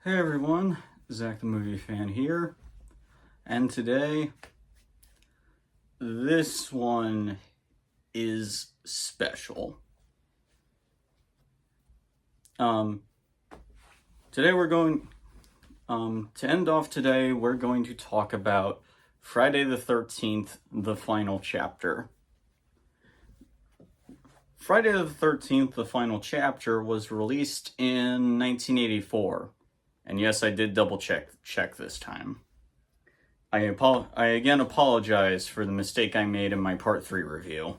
Hey everyone, Zach the Movie Fan here, and today, this one is special. Today to end off today, we're going to talk about Friday the 13th, the final chapter. Friday the 13th, the final chapter was released in 1984. And yes, I did double check this time. I again apologize for the mistake I made in my part 3 review.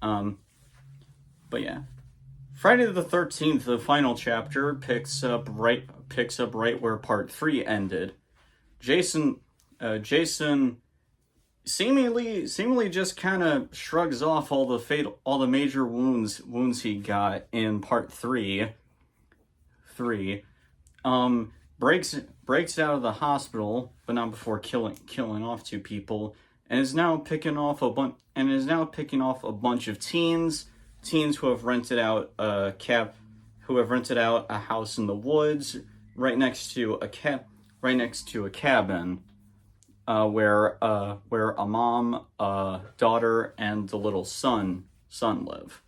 But yeah, Friday the 13th, the final chapter picks up right where part 3 ended. Jason seemingly just kind of shrugs off all the major wounds he got in part 3. Breaks out of the hospital, but not before killing off 2 people, and is now picking off a bunch of teens who have rented out a house in the woods right next to a cabin where a mom, a daughter, and the little son live.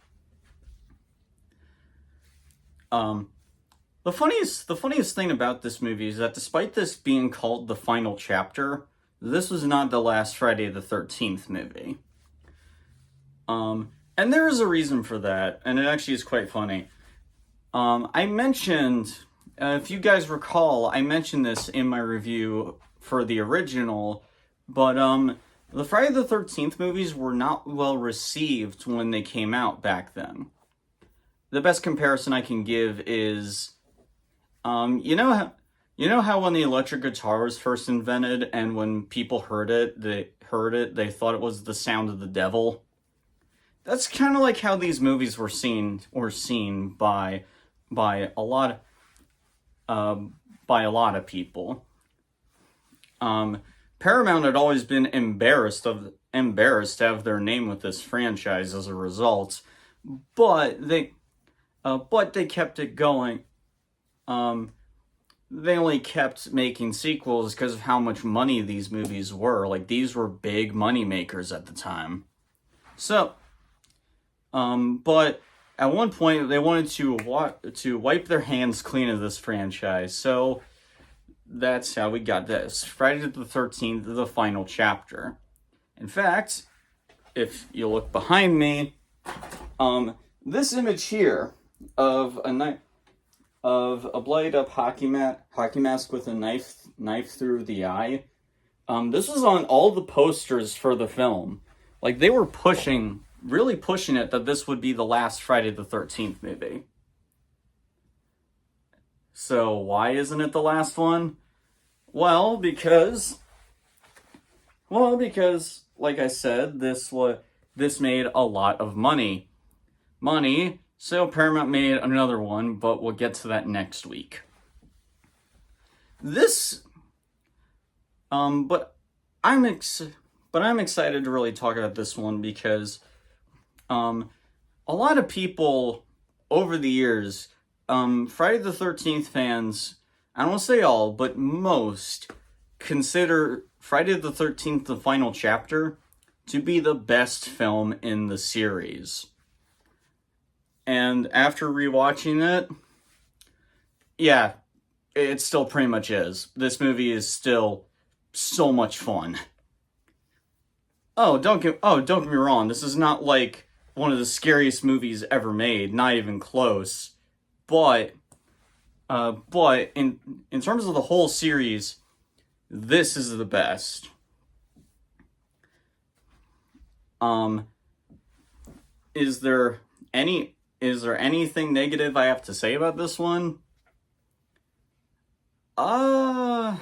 The funniest thing about this movie is that despite this being called the final chapter, this was not the last Friday the 13th movie. And there is a reason for that, and it actually is quite funny. I mentioned, if you guys recall, I mentioned this in my review for the original, but the Friday the 13th movies were not well received when they came out back then. The best comparison I can give is, you know how when the electric guitar was first invented, and when people heard it, they thought it was the sound of the devil. That's kind of like how these movies were seen by a lot of people. Paramount had always been embarrassed to have their name with this franchise as a result, but they kept it going. They only kept making sequels because of how much money these movies were. Like, these were big money makers at the time. So, but at one point they wanted to wipe their hands clean of this franchise. So that's how we got this. Friday the 13th, the final chapter. In fact, if you look behind me, this image here of a bloodied up hockey mask with a knife through the eye. This was on all the posters for the film. Like, they were really pushing it that this would be the last Friday the 13th movie. So why isn't it the last one? Well, because like I said, this made a lot of money. So Paramount made another one, but we'll get to that next week. But I'm excited to really talk about this one because, a lot of people over the years, Friday the 13th fans, I don't want to say all, but most, consider Friday the 13th, the final chapter, to be the best film in the series. And after rewatching it, yeah, it still pretty much is. This movie is still so much fun. Don't get me wrong, this is not like one of the scariest movies ever made, not even close. But in terms of the whole series, this is the best. Is there anything negative I have to say about this one? I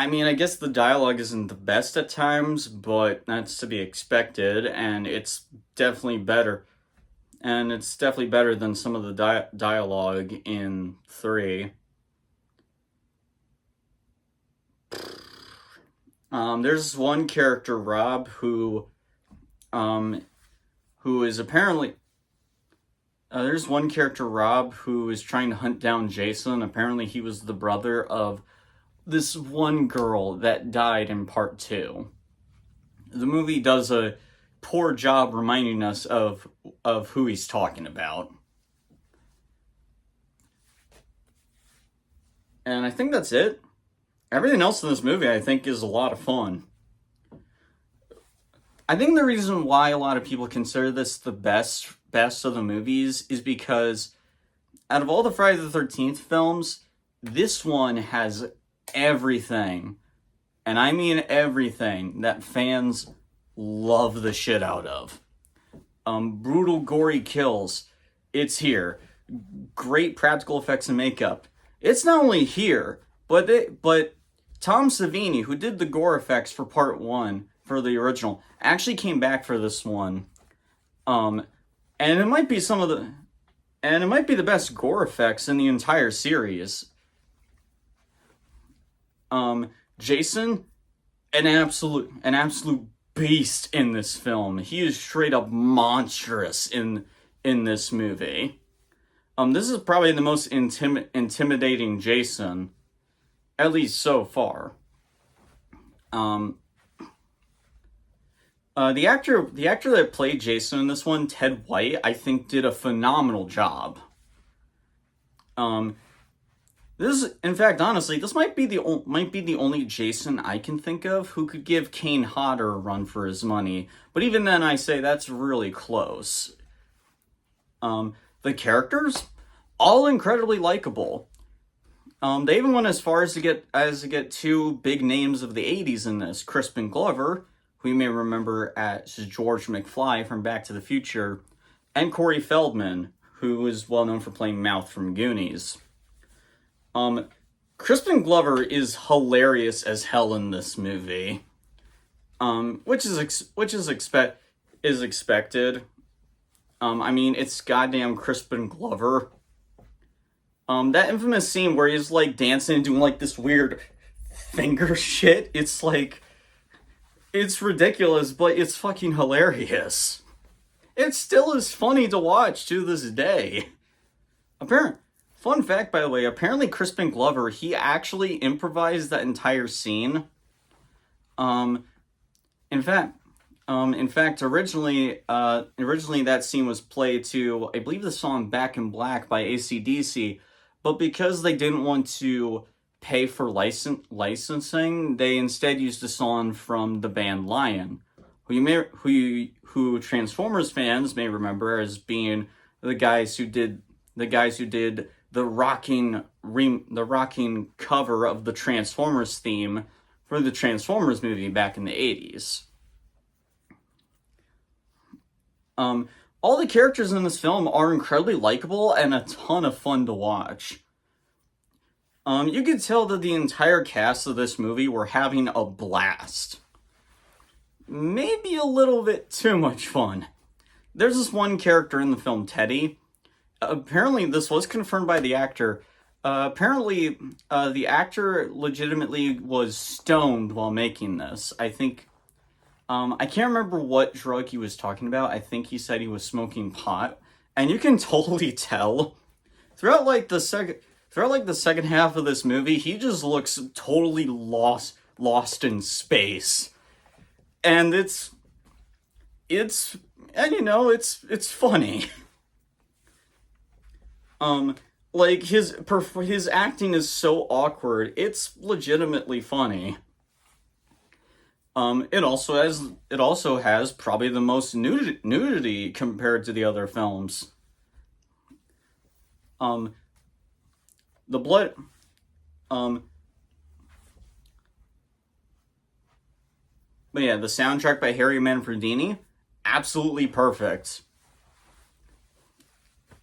mean, I guess the dialogue isn't the best at times, but that's to be expected, and it's definitely better. And it's definitely better than some of the dialogue in 3. There's this one character, Rob, who is apparently there's one character, Rob, who is trying to hunt down Jason. Apparently, he was the brother of this one girl that died in part 2. The movie does a poor job reminding us of who he's talking about. And I think that's it. Everything else in this movie, I think, is a lot of fun. I think the reason why a lot of people consider this the best of the movies is because out of all the Friday the 13th films, this one has everything, and I mean everything, that fans love the shit out of. Brutal, gory kills, it's here. Great practical effects and makeup. It's not only here, but Tom Savini, who did the gore effects for part 1 for the original, actually came back for this one. And it might be the best gore effects in the entire series. Jason, an absolute beast in this film. He is straight up monstrous in this movie. This is probably the most intimidating Jason, at least so far. The actor that played Jason in this one, Ted White, I think did a phenomenal job. In fact, honestly, this might be the only Jason I can think of who could give Kane Hodder a run for his money. But even then, I say that's really close. The characters, all incredibly likable. They even went as far as to get 2 big names of the 80s in this: Crispin Glover, who you may remember as George McFly from Back to the Future, and Corey Feldman, who is well known for playing Mouth from Goonies. Crispin Glover is hilarious as hell in this movie, which is expected. I mean, it's goddamn Crispin Glover. That infamous scene where he's like dancing and doing like this weird finger shit. It's ridiculous, but it's fucking hilarious. It still is funny to watch to this day. Fun fact, by the way, apparently Crispin Glover, he actually improvised that entire scene. In fact, originally that scene was played to, I believe, the song Back in Black by AC/DC, but because they didn't want to pay for licensing, they instead used a song from the band Lion, who Transformers fans may remember as being the guys who did the rocking cover of the Transformers theme for the Transformers movie back in the 80s. All the characters in this film are incredibly likable and a ton of fun to watch. You could tell that the entire cast of this movie were having a blast. Maybe a little bit too much fun. There's this one character in the film, Teddy. Apparently, this was confirmed by the actor. The actor legitimately was stoned while making this. I think, I can't remember what drug he was talking about. I think he said he was smoking pot. And you can totally tell throughout the second half of this movie, he just looks totally lost in space. And it's funny. His acting is so awkward, it's legitimately funny. It also has probably the most nudity compared to the other films. The blood, but yeah, the soundtrack by Harry Manfredini, absolutely perfect.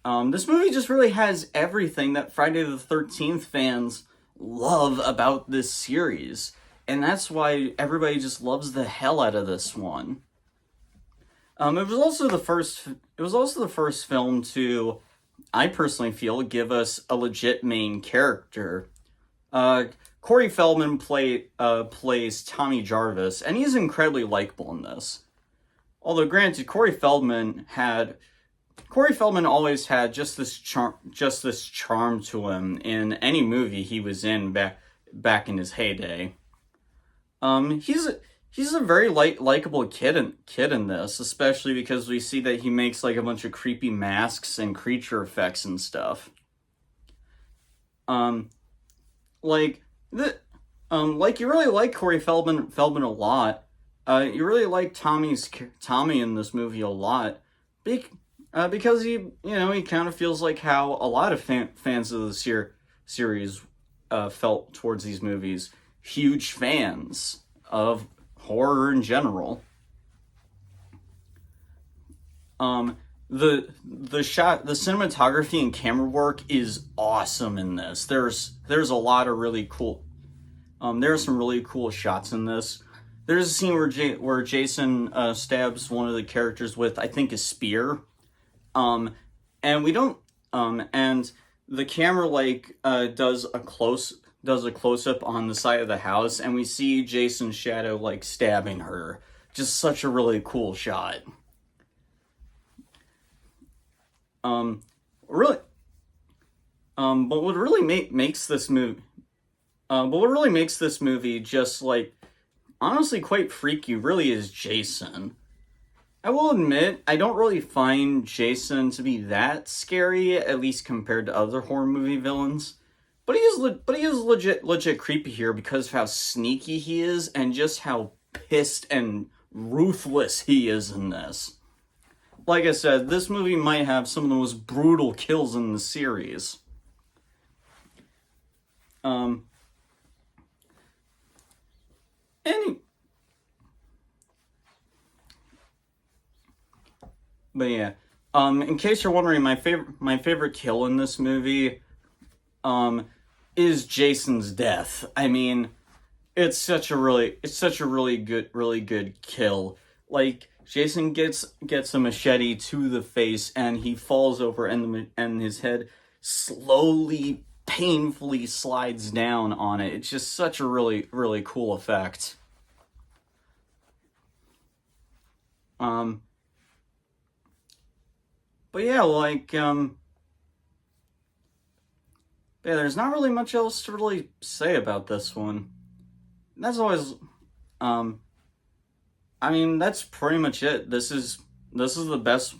This movie just really has everything that Friday the 13th fans love about this series. And that's why everybody just loves the hell out of this one. It was also the first film to, I personally feel, give us a legit main character. Corey Feldman plays Tommy Jarvis, and he's incredibly likable in this. Although, granted, Corey Feldman always had just this charm to him in any movie he was in back in his heyday. He's a very likable kid in this, especially because we see that he makes like a bunch of creepy masks and creature effects and stuff. Like you really like Corey Feldman a lot. You really like Tommy in this movie a lot, because he kind of feels like how a lot of fans of the series felt towards these movies. Huge fans of horror in general. The cinematography and camera work is awesome in this. There's a lot of really cool. There are some really cool shots in this. There's a scene where Jason stabs one of the characters with, I think, a spear. And we don't. And the camera does a close up on the side of the house, and we see Jason's shadow stabbing her. Just such a really cool shot. Really. But what really makes this movie. But what really makes this movie just honestly quite freaky really is Jason. I will admit, I don't really find Jason to be that scary, at least compared to other horror movie villains. But he is legit creepy here because of how sneaky he is and just how pissed and ruthless he is in this. Like I said, this movie might have some of the most brutal kills in the series. But yeah, in case you're wondering, my favorite kill in this movie, is Jason's death. I mean, it's such a really good kill. Jason gets a machete to the face, and he falls over, and his head slowly, painfully slides down on it. It's just such a really cool effect. But yeah, there's not really much else to really say about this one. That's always, I mean, that's pretty much it. This is the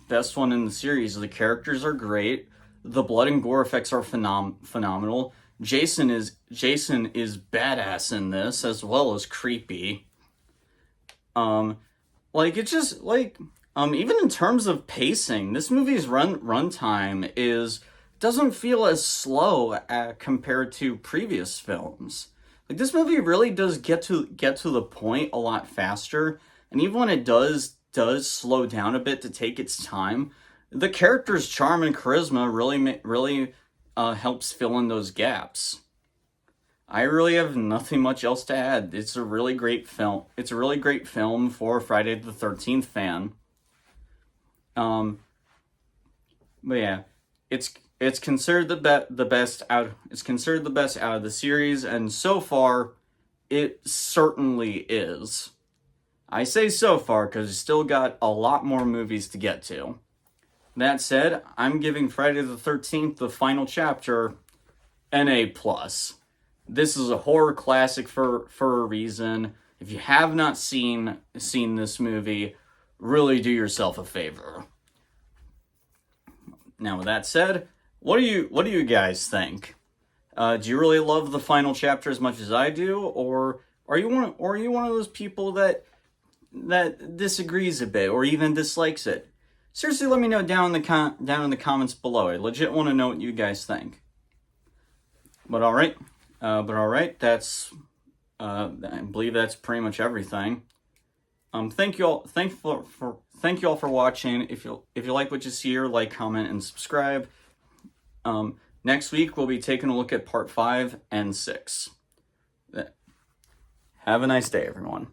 best one in the series. The characters are great. The blood and gore effects are phenomenal. Jason is badass in this, as well as creepy. Even in terms of pacing, this movie's runtime doesn't feel as slow compared to previous films. This movie really does get to the point a lot faster, and even when it does slow down a bit to take its time, the character's charm and charisma really helps fill in those gaps. I really have nothing much else to add. It's a really great film. It's a really great film for a Friday the 13th fan. But yeah, it's considered the best out of the series, and so far, it certainly is. I say so far because we still got a lot more movies to get to. That said, I'm giving Friday the 13th, the final chapter, an A+. This is a horror classic for a reason. If you have not seen this movie, really do yourself a favor. Now, with that said, what do you guys think? Do you really love the final chapter as much as I do, or are you one of those people that disagrees a bit or even dislikes it? Seriously, let me know down in the comments below. I legit want to know what you guys think. But all right, that's I believe that's pretty much everything. Thank you all for watching. If you like what you see here, like, comment, and subscribe. Next week we'll be taking a look at part 5 and 6. Have a nice day, everyone.